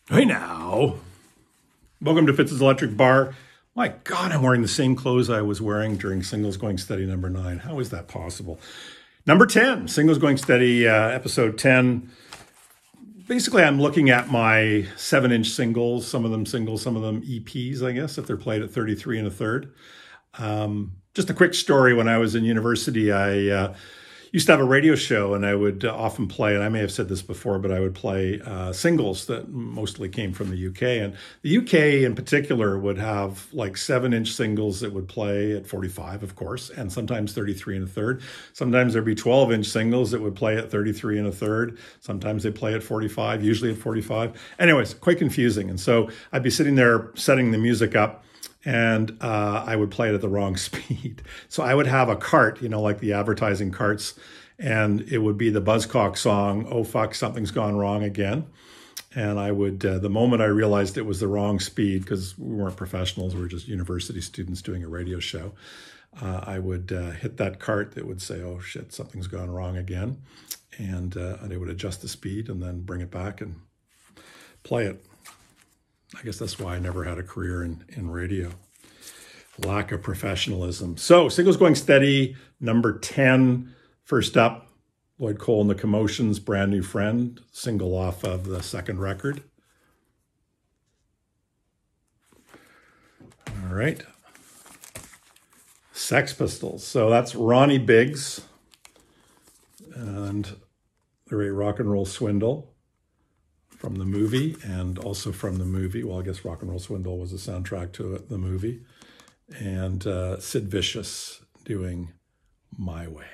Hey now, welcome to Fitz's Electric Bar. My God, I'm wearing the same clothes I was wearing during Singles Going Steady number 9. How is that possible? Number 10, Singles Going Steady, episode 10. Basically, I'm looking at my 7-inch singles, some of them singles, some of them EPs, I guess, if they're played at 33 1/3. Just a quick story. When I was in university, I used to have a radio show, and I would often play, and I may have said this before, but I would play singles that mostly came from the UK. And the UK in particular would have like 7-inch singles that would play at 45, of course, and sometimes 33 1/3. Sometimes there'd be 12-inch singles that would play at 33 1/3. Sometimes they play at 45, usually at 45. Anyways, quite confusing. And so I'd be sitting there setting the music up, and I would play it at the wrong speed. So I would have a cart, you know, like the advertising carts, and it would be the Buzzcock song, "Oh Fuck, Something's Gone Wrong Again." And I would, the moment I realized it was the wrong speed, because we weren't professionals, we were just university students doing a radio show, I would hit that cart that would say, "Oh shit, something's gone wrong again." And I would adjust the speed and then bring it back and play it. I guess that's why I never had a career in radio. Lack of professionalism. So, Singles Going Steady, number 10. First up, Lloyd and the Commotions, Brand New Friend, single off of the second record. All right. Sex Pistols. So that's Ronnie Biggs and the great Rock and Roll Swindle. From the movie, and also from the movie, well, I guess Rock and Roll Swindle was a soundtrack to the movie, and Sid Vicious doing My Way.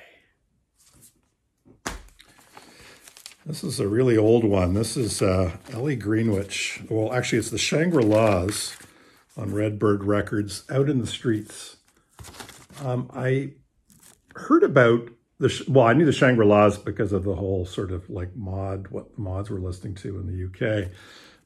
This is a really old one. This is Ellie Greenwich. Well, actually, it's the Shangri-Las on Redbird Records, Out in the Streets. I heard about well, I knew the Shangri-Las because of the whole sort of like what the mods were listening to in the UK.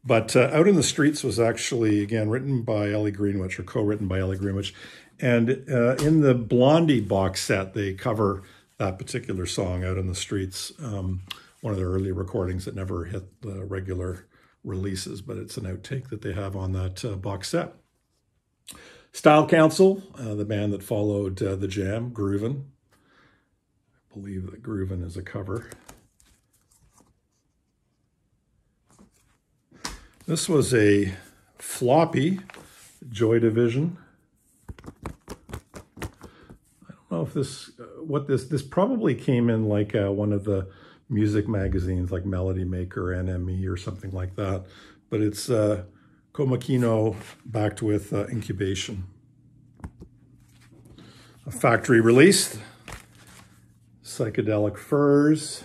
But Out in the Streets was actually, again, written by Ellie Greenwich, or co-written by Ellie Greenwich. And in the Blondie box set, they cover that particular song, Out in the Streets, one of their early recordings that never hit the regular releases, but it's an outtake that they have on that box set. Style Council, the band that followed The Jam, Groovin'. I believe that Groovin' is a cover. This was a floppy, Joy Division. I don't know if this probably came in like one of the music magazines like Melody Maker, NME, or something like that. But it's Komakino backed with Incubation. A factory release. Psychedelic Furs.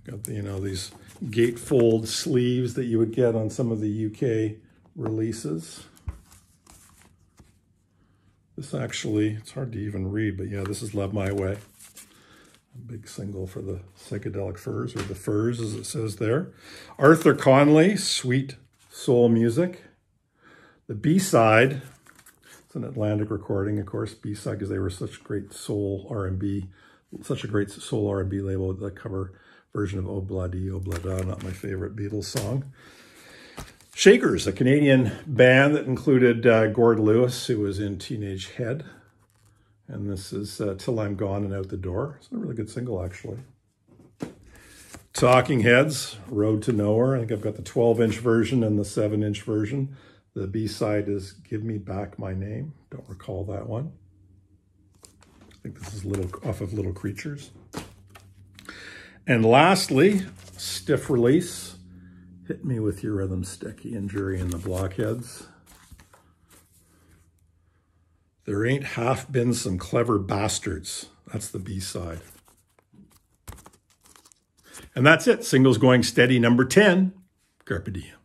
Got the, these gatefold sleeves that you would get on some of the UK releases. This actually, it's hard to even read, but yeah, this is Love My Way. A big single for the Psychedelic Furs, or the Furs as it says there. Arthur Conley, Sweet Soul Music. The B-side, it's an Atlantic recording, of course, B-side, because they were such great soul R&B, such a great soul R&B label, the cover version of Obladi, Oblada, not my favorite Beatles song. Shakers, a Canadian band that included Gord Lewis, who was in Teenage Head. And this is Till I'm Gone and Out the Door. It's a really good single, actually. Talking Heads, Road to Nowhere. I think I've got the 12-inch version and the 7-inch version. The B-side is Give Me Back My Name. Don't recall that one. I think this is off of Little Creatures. And lastly, stiff release, Hit Me With Your Rhythm Stick, Injury and the Blockheads. There Ain't Half Been Some Clever Bastards. That's the B-side. And that's it. Singles Going Steady, number 10. Carpe diem.